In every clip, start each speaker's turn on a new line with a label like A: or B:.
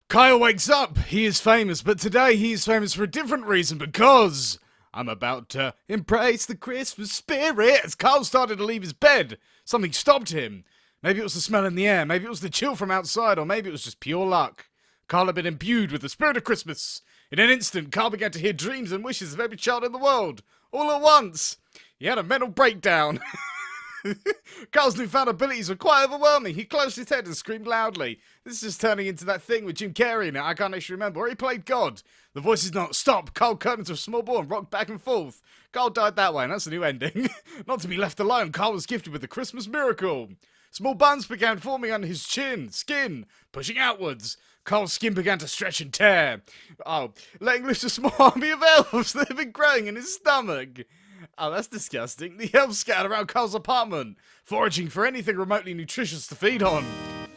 A: Kyle wakes up. He is famous, but today he is famous for a different reason because I'm about to embrace the Christmas spirit. As Kyle started to leave his bed, something stopped him. Maybe it was the smell in the air, maybe it was the chill from outside, or maybe it was just pure luck. Kyle had been imbued with the spirit of Christmas. In an instant, Kyle began to hear dreams and wishes of every child in the world, all at once. He had a mental breakdown. Carl's newfound abilities were quite overwhelming. He closed his head and screamed loudly. This is just turning into that thing with Jim Carrey now. I can't actually remember. Where he played God. The voice is not stop. Carl curled into a small ball and rocked back and forth. Carl died that way, and that's a new ending. Not to be left alone, Carl was gifted with the Christmas miracle. Small buns began forming on his skin, pushing outwards. Carl's skin began to stretch and tear. Letting loose a small army of elves that had been growing in his stomach. Oh, that's disgusting. The elves scattered around Carl's apartment, foraging for anything remotely nutritious to feed on.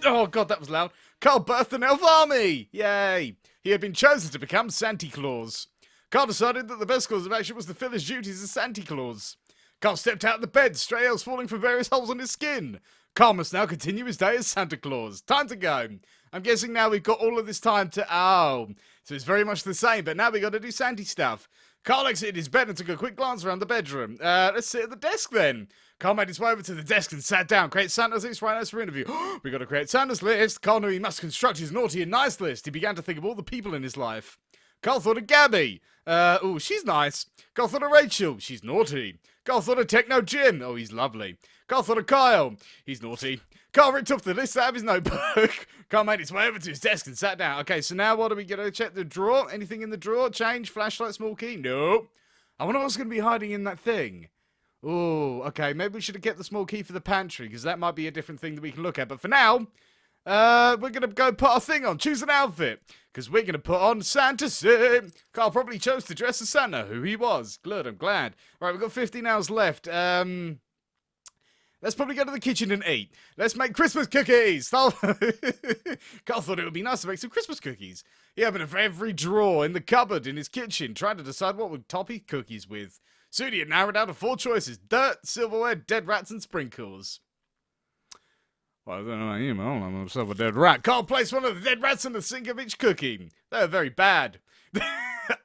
A: Oh god, that was loud. Carl birthed an elf army! Yay! He had been chosen to become Santa Claus. Carl decided that the best course of action was to fill his duties as Santa Claus. Carl stepped out of the bed, stray elves falling from various holes on his skin. Carl must now continue his day as Santa Claus. Time to go. I'm guessing now we've got all of this time to... Oh, so it's very much the same, but now we got to do Santa stuff. Carl exited his bed and took a quick glance around the bedroom. Let's sit at the desk then. Carl made his way over to the desk and sat down. Create Santa's list right now for interview. We got to create Santa's list. Carl knew he must construct his naughty and nice list. He began to think of all the people in his life. Carl thought of Gabby. She's nice. Carl thought of Rachel. She's naughty. Carl thought of Techno Jim. Oh, he's lovely. Carl thought of Kyle. He's naughty. Carl ripped off the list out of his notebook. Carl made his way over to his desk and sat down. Okay, so now what are we going to check the drawer? Anything in the drawer? Change, flashlight, small key? No. I wonder what's going to be hiding in that thing. Oh, okay, maybe we should have kept the small key for the pantry, because that might be a different thing that we can look at. But for now, we're going to go put our thing on. Choose an outfit, because we're going to put on Santa suit. Carl probably chose to dress as Santa, who he was. Good, I'm glad. All right, we've got 15 hours left. Let's probably go to the kitchen and eat. Let's make Christmas cookies. Carl thought it would be nice to make some Christmas cookies. He opened every drawer in the cupboard in his kitchen, trying to decide what would top his cookies with. Soon he had narrowed down to 4 choices: dirt, silverware, dead rats, and sprinkles. Well, I don't know about you, man. I'm myself a dead rat. Carl placed one of the dead rats in the sink of each cookie. They were very bad.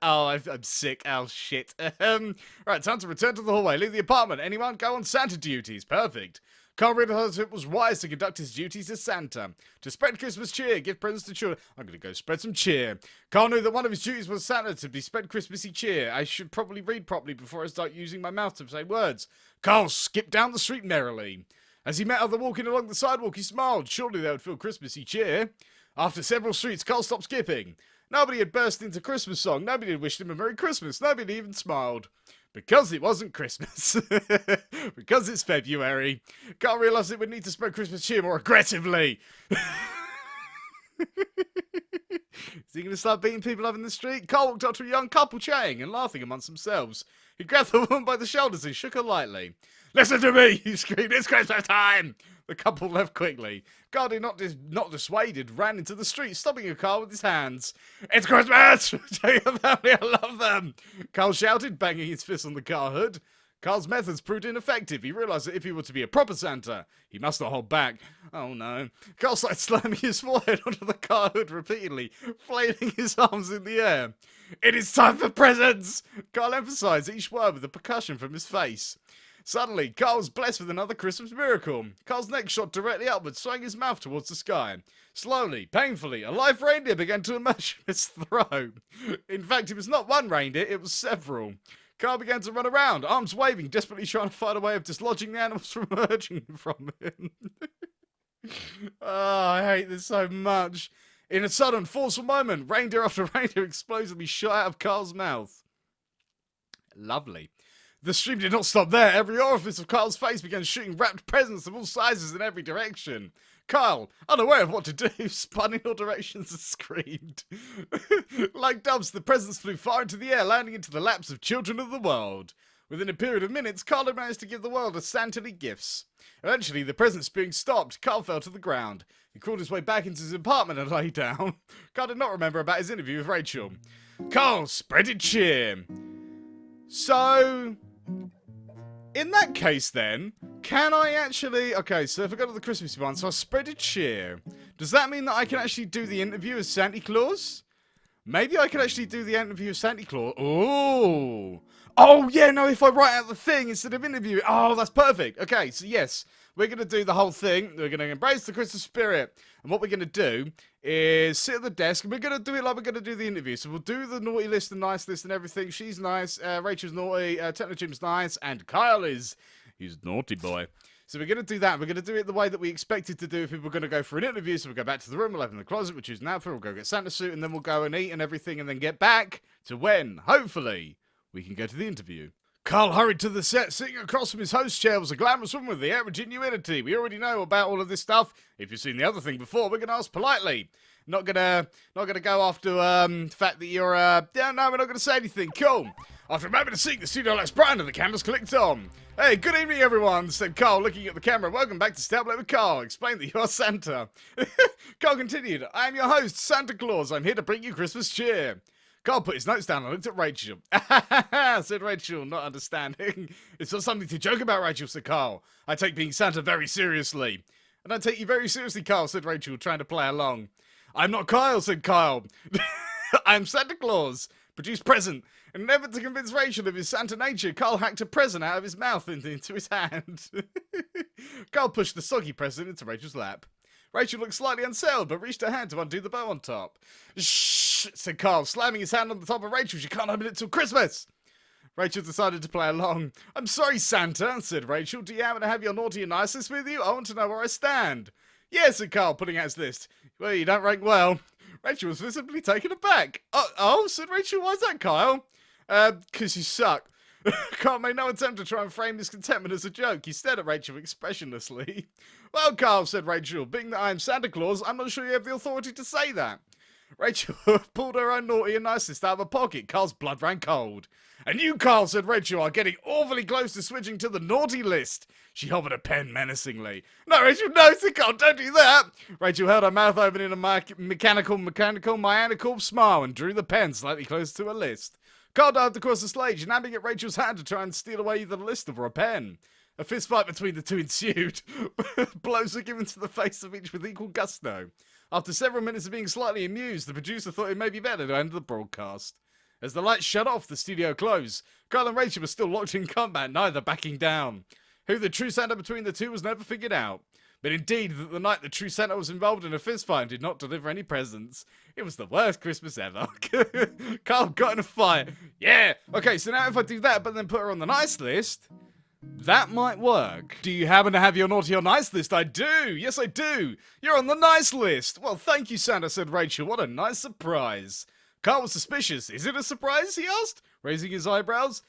A: Oh, I'm sick. Oh, shit. Right, time to return to the hallway. Leave the apartment. Anyone? Go on Santa duties. Perfect. Carl realized it was wise to conduct his duties as Santa. To spread Christmas cheer, give presents to children. I'm going to go spread some cheer. Carl knew that one of his duties was Santa to be spread Christmassy cheer. I should probably read properly before I start using my mouth to say words. Carl skipped down the street merrily. As he met others walking along the sidewalk, he smiled. Surely they would feel Christmassy cheer. After several streets, Carl stopped skipping. Nobody had burst into Christmas song. Nobody had wished him a Merry Christmas. Nobody even smiled. Because it wasn't Christmas. Because it's February. Carl realised it would need to spread Christmas cheer more aggressively. Is he going to start beating people up in the street? Carl walked up to a young couple chatting and laughing amongst themselves. He grabbed the woman by the shoulders and shook her lightly. Listen to me, he screamed. It's Christmas time. The couple left quickly. Carl, not dissuaded, ran into the street, stopping a car with his hands. It's Christmas! Tell your family I love them! Carl shouted, banging his fist on the car hood. Carl's methods proved ineffective. He realised that if he were to be a proper Santa, he must not hold back. Oh no. Carl started slamming his forehead onto the car hood repeatedly, flailing his arms in the air. It is time for presents! Carl emphasised each word with a percussion from his face. Suddenly, Carl was blessed with another Christmas miracle. Carl's neck shot directly upwards, swaying his mouth towards the sky. Slowly, painfully, a live reindeer began to emerge from his throat. In fact, it was not one reindeer, it was several. Carl began to run around, arms waving, desperately trying to find a way of dislodging the animals from emerging from him. Oh, I hate this so much. In a sudden, forceful moment, reindeer after reindeer explosively shot out of Carl's mouth. Lovely. The stream did not stop there. Every orifice of Carl's face began shooting wrapped presents of all sizes in every direction. Carl, unaware of what to do, spun in all directions and screamed. Like doves, the presents flew far into the air, landing into the laps of children of the world. Within a period of minutes, Carl had managed to give the world a Santa-ly gifts. Eventually, the presents spewing stopped. Carl fell to the ground. He crawled his way back into his apartment and lay down. Carl did not remember about his interview with Rachel. Carl spreaded cheer. So... In that case then, can I actually... Okay, so if I go to the Christmas one, so I spread a cheer. Does that mean that I can actually do the interview as Santa Claus? Maybe I could actually do the interview as Santa Claus. Oh! Oh, yeah, no, if I write out the thing instead of interview. Oh, that's perfect. Okay, so yes, we're going to do the whole thing. We're going to embrace the Christmas spirit. And what we're going to do is sit at the desk, and we're going to do it like we're going to do the interview. So we'll do the naughty list, the nice list, and everything. She's nice, Rachel's naughty, Techno-Jim's nice, and Kyle he's naughty boy. So we're going to do that. We're going to do it the way that we expected to do if we were going to go for an interview. So we'll go back to the room, we'll open the closet, we'll choose an outfit, we'll go get Santa suit, and then we'll go and eat and everything, and then get back to when, hopefully, we can go to the interview. Carl hurried to the set. Sitting across from his host chair was a glamorous woman with the air of genuinity. We already know about all of this stuff. If you've seen the other thing before, we're going to ask politely. Not gonna go after the fact that you're no, we're not gonna say anything. Cool. After a moment of seeing the studio lights brighten and the cameras clicked on. Hey, good evening everyone, said Carl, looking at the camera. Welcome back to Stay Up Late with Carl. Explain that you are Santa. Carl continued, I am your host, Santa Claus. I'm here to bring you Christmas cheer. Carl put his notes down and looked at Rachel. Said Rachel, not understanding. It's not something to joke about, Rachel, said Carl. I take being Santa very seriously. And I take you very seriously, Carl, said Rachel, trying to play along. I'm not Kyle, said Kyle. I'm Santa Claus. Produced present. And never to convince Rachel of his Santa nature, Carl hacked a present out of his mouth into his hand. Carl pushed the soggy present into Rachel's lap. Rachel looked slightly unsettled, but reached her hand to undo the bow on top. Shh, said Carl, slamming his hand on the top of Rachel. She can't open it till Christmas. Rachel decided to play along. I'm sorry, Santa, said Rachel. Do you happen to have your naughty and nice list with you? I want to know where I stand. Yes, said Carl, putting out his list. Well, you don't rank well. Rachel was visibly taken aback. Oh, said Rachel, why's that, Kyle? 'Cause you suck. Carl made no attempt to try and frame his contentment as a joke. He stared at Rachel expressionlessly. Well, Carl, said Rachel, being that I am Santa Claus, I'm not sure you have the authority to say that. Rachel pulled her own naughty and nice list out of her pocket. Carl's blood ran cold. And you, Carl, said Rachel, are getting awfully close to switching to the naughty list. She hovered a pen menacingly. No, Rachel, no, said Carl, don't do that. Rachel held her mouth open in a mechanical smile and drew the pen slightly closer to her list. Carl dived across the stage, nabbing at Rachel's hand to try and steal away the list of her pen. A fist fight between the two ensued. Blows were given to the face of each with equal gusto. After several minutes of being slightly amused, the producer thought it may be better to end the broadcast. As the lights shut off, the studio closed. Carl and Rachel were still locked in combat, neither backing down. Who the true Santa between the two was never figured out. But indeed, that the night the true Santa was involved in a fistfight and did not deliver any presents. It was the worst Christmas ever. Carl got in a fight. Yeah! Okay, so now if I do that, but then put her on the nice list, that might work. Do you happen to have your naughty or nice list? I do! Yes, I do! You're on the nice list! Well, thank you, Santa, said Rachel. What a nice surprise. Carl was suspicious. Is it a surprise, he asked, raising his eyebrows.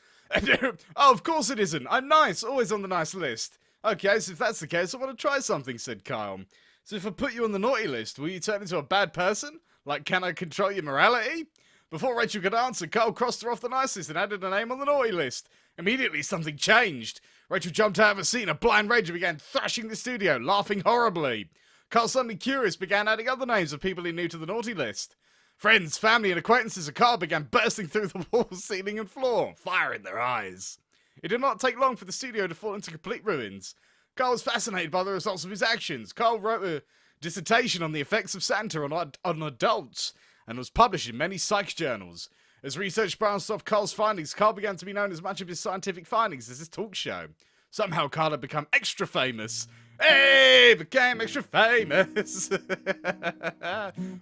A: Oh, of course it isn't. I'm nice, always on the nice list. Okay, so if that's the case, I want to try something, said Kyle. So if I put you on the naughty list, will you turn into a bad person? Like, can I control your morality? Before Rachel could answer, Kyle crossed her off the nice list and added a name on the naughty list. Immediately, something changed. Rachel jumped out of her seat in a blind rage and began thrashing the studio, laughing horribly. Carl, suddenly curious, began adding other names of people he knew to the naughty list. Friends, family, and acquaintances of Carl began bursting through the walls, ceiling, and floor, fire in their eyes. It did not take long for the studio to fall into complete ruins. Carl was fascinated by the results of his actions. Carl wrote a dissertation on the effects of Santa on adults and was published in many psych journals. As research branched off Carl's findings, Carl began to be known as much of his scientific findings as his talk show. Somehow Carl had become extra famous. Hey, became extra famous.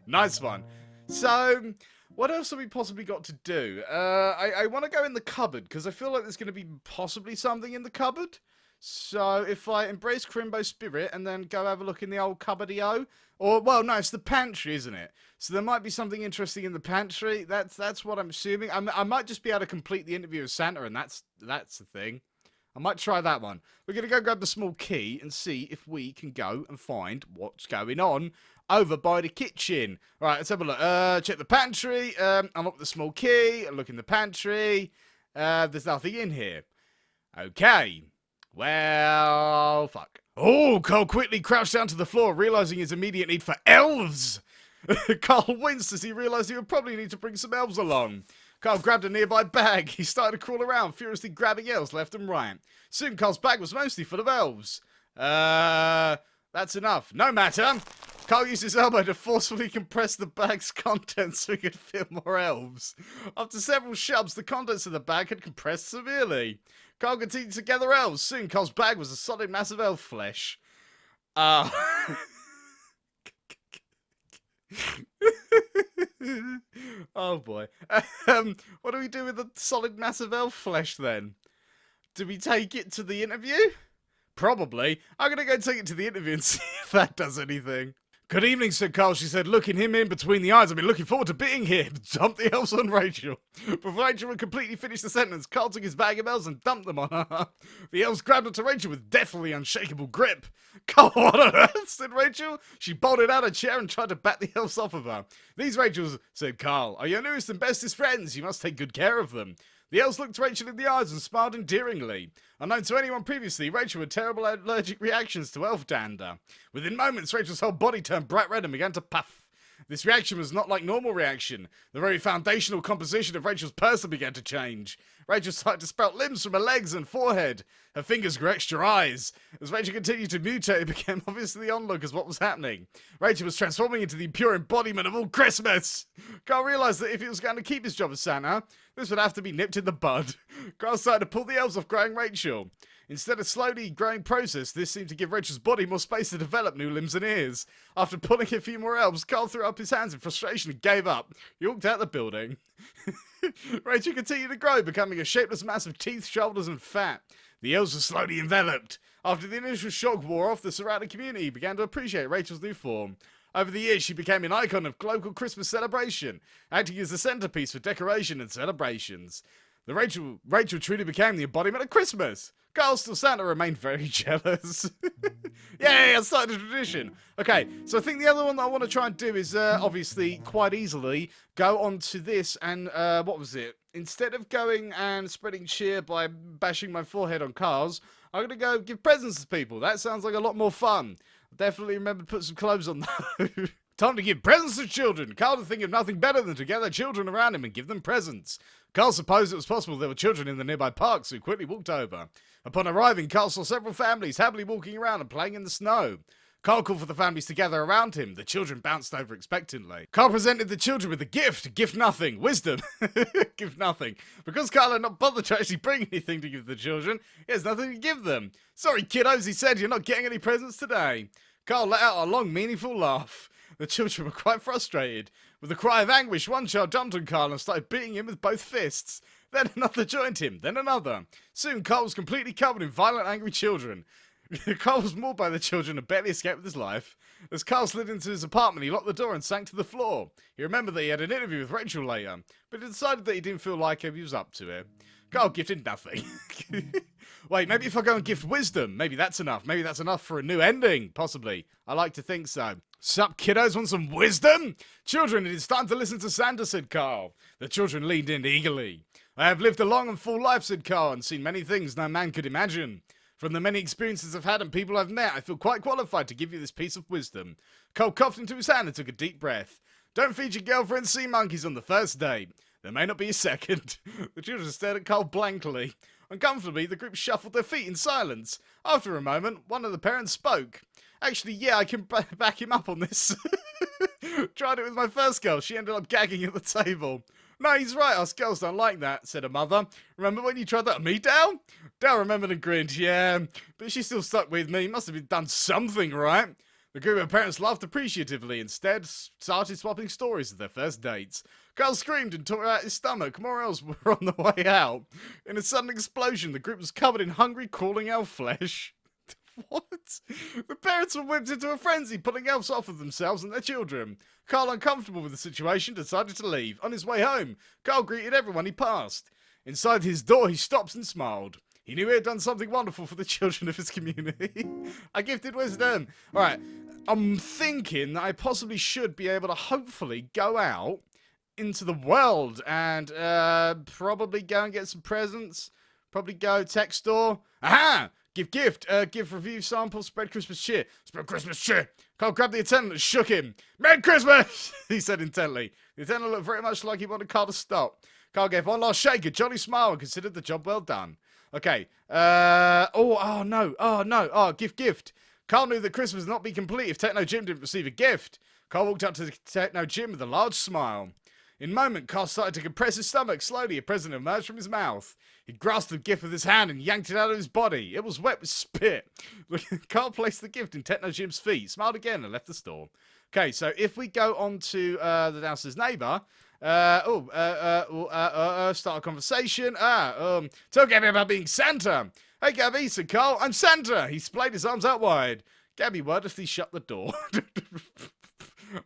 A: Nice one. So, what else have we possibly got to do? I want to go in the cupboard, because I feel like there's going to be possibly something in the cupboard. So, if I embrace Crimbo's spirit and then go have a look in the old cupboard-io, or, well, no, it's the pantry, isn't it? So there might be something interesting in the pantry. That's what I'm assuming. I might just be able to complete the interview with Santa, and that's the thing. I might try that one. We're going to go grab the small key and see if we can go and find what's going on over by the kitchen. Right, let's have a look. Check the pantry. Unlock the small key. Look in the pantry. There's nothing in here. Okay. Well, fuck. Oh, Carl quickly crouched down to the floor, realizing his immediate need for elves. Carl winced as he realized he would probably need to bring some elves along. Carl grabbed a nearby bag. He started to crawl around, furiously grabbing elves left and right. Soon Carl's bag was mostly full of elves. That's enough. No matter. Carl used his elbow to forcefully compress the bag's contents so he could fit more elves. After several shoves, the contents of the bag had compressed severely. Carl continued to gather elves. Soon Carl's bag was a solid mass of elf flesh. Oh boy. What do we do with the solid mass of elf flesh then? Do we take it to the interview? Probably. I'm gonna go take it to the interview and see if that does anything. Good evening, said Carl. She said, looking him in between the eyes. I've been looking forward to being here. Dumped the elves on Rachel. Before Rachel had completely finished the sentence, Carl took his bag of elves and dumped them on her. The elves grabbed onto Rachel with deathly unshakable grip. Carl, what on earth, said Rachel. She bolted out a chair and tried to bat the elves off of her. These Rachels, said Carl, are your newest and bestest friends. You must take good care of them. The elves looked Rachel in the eyes and smiled endearingly. Unknown to anyone previously, Rachel had terrible allergic reactions to elf dander. Within moments, Rachel's whole body turned bright red and began to puff. This reaction was not like normal reaction. The very foundational composition of Rachel's person began to change. Rachel started to sprout limbs from her legs and forehead. Her fingers grew extra eyes. As Rachel continued to mutate, it became obvious to the onlookers what was happening. Rachel was transforming into the pure embodiment of all Christmas. Carl realised that if he was going to keep his job as Santa, this would have to be nipped in the bud. Carl started to pull the elves off growing Rachel. Instead of slowly growing process, this seemed to give Rachel's body more space to develop new limbs and ears. After pulling a few more elves, Carl threw up his hands in frustration and gave up. He walked out the building. Rachel continued to grow, becoming a shapeless mass of teeth, shoulders, and fat. The elves were slowly enveloped. After the initial shock wore off, the surrounding community began to appreciate Rachel's new form. Over the years, she became an icon of local Christmas celebration, acting as the centerpiece for decoration and celebrations. Rachel truly became the embodiment of Christmas. Carl still Santa remained very jealous. Yay, I started a tradition. Okay, so I think the other one that I want to try and do is, obviously, quite easily, go on to this and, what was it? Instead of going and spreading cheer by bashing my forehead on cars, I'm going to go give presents to people. That sounds like a lot more fun. Definitely remember to put some clothes on though. Time to give presents to children. Carl would think of nothing better than to gather children around him and give them presents. Carl supposed it was possible there were children in the nearby park, so he quickly walked over. Upon arriving, Carl saw several families happily walking around and playing in the snow. Carl called for the families to gather around him. The children bounced over expectantly. Carl presented the children with a gift. Gift nothing. Wisdom. Gift nothing. Because Carl had not bothered to actually bring anything to give the children, he has nothing to give them. Sorry, kiddos, he said, you're not getting any presents today. Carl let out a long, meaningful laugh. The children were quite frustrated. With a cry of anguish, one child jumped on Carl and started beating him with both fists. Then another joined him, then another. Soon Carl was completely covered in violent, angry children. Carl was mauled by the children and barely escaped with his life. As Carl slid into his apartment, he locked the door and sank to the floor. He remembered that he had an interview with Rachel later, but he decided that he didn't feel like he was up to it. Carl gifted nothing. Wait, maybe if I go and gift wisdom, maybe that's enough. Maybe that's enough for a new ending, possibly. I like to think so. Sup, kiddos, want some wisdom? Children, it is time to listen to Santa, said Carl. The children leaned in eagerly. I have lived a long and full life, said Carl, and seen many things no man could imagine. From the many experiences I've had and people I've met, I feel quite qualified to give you this piece of wisdom. Carl coughed into his hand and took a deep breath. Don't feed your girlfriend sea monkeys on the first date. There may not be a second. The children stared at Carl blankly. Uncomfortably, the group shuffled their feet in silence. After a moment, one of the parents spoke. Actually, yeah, I can back him up on this. Tried it with my first girl. She ended up gagging at the table. No, he's right. Us girls don't like that, said her mother. Remember when you tried that on me, Dal? Dal remembered and grinned. Yeah, but she still stuck with me. Must have done something right. The group of parents laughed appreciatively. Instead, started swapping stories of their first dates. Carl screamed and tore out his stomach. More elves were on the way out. In a sudden explosion, the group was covered in hungry, crawling elf flesh. What? The parents were whipped into a frenzy, pulling elves off of themselves and their children. Carl, uncomfortable with the situation, decided to leave. On his way home, Carl greeted everyone he passed. Inside his door, he stopped and smiled. He knew he had done something wonderful for the children of his community. I gifted wisdom. Alright, I'm thinking that I possibly should be able to hopefully go out into the world and probably go and get some presents. Probably go tech store. Aha! Give gift, give review sample, spread Christmas cheer. Spread Christmas cheer. Carl grabbed the attendant and shook him. Merry Christmas, he said intently. The attendant looked very much like he wanted Carl to stop. Carl gave one last shake, a jolly smile, and considered the job well done. Okay. Oh, no. Oh, gift. Carl knew that Christmas would not be complete if Techno Jim didn't receive a gift. Carl walked up to the Techno Jim with a large smile. In a moment, Carl started to compress his stomach. Slowly, a present emerged from his mouth. He grasped the gift with his hand and yanked it out of his body. It was wet with spit. Carl placed the gift in Techno Jim's feet, smiled again, and left the store. Okay, so if we go on to the downstairs neighbour, start a conversation. Tell Gabby about being Santa. Hey, Gabby, said Carl, I'm Santa. He splayed his arms out wide. Gabby wordlessly shut the door.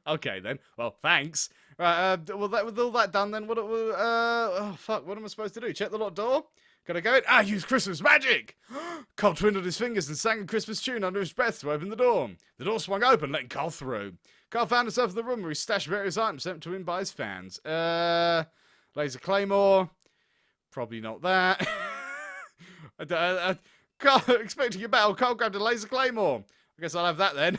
A: Okay, then. Well, thanks. Right, with all that done, then, what am I supposed to do? Check the locked door? Gotta go in? Use Christmas magic! Carl twiddled his fingers and sang a Christmas tune under his breath to open the door. The door swung open, letting Carl through. Carl found himself in the room where he stashed various items sent to him by his fans. Laser claymore. Probably not that. Carl, expecting a battle, Carl grabbed a laser claymore. I guess I'll have that then.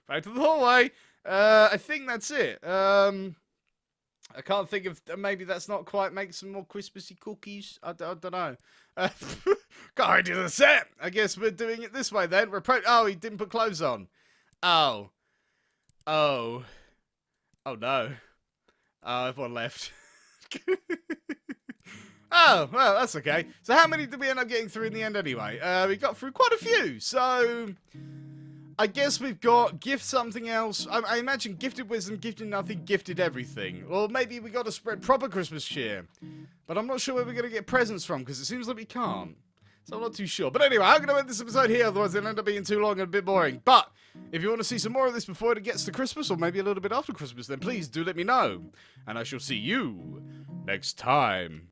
A: Back to the hallway. I think that's it. I can't think of... Maybe that's not quite... Make some more Christmassy cookies. I don't know. Can't do the set. I guess we're doing it this way then. Oh, he didn't put clothes on. Oh. No. Oh, everyone left. Oh, well, that's okay. So how many did we end up getting through in the end anyway? We got through quite a few. So... I guess we've got gift something else. I imagine gifted wisdom, gifted nothing, gifted everything. Or maybe we got to spread proper Christmas cheer. But I'm not sure where we're going to get presents from, because it seems like we can't. So I'm not too sure. But anyway, I'm going to end this episode here, otherwise it'll end up being too long and a bit boring. But if you want to see some more of this before it gets to Christmas, or maybe a little bit after Christmas, then please do let me know. And I shall see you next time.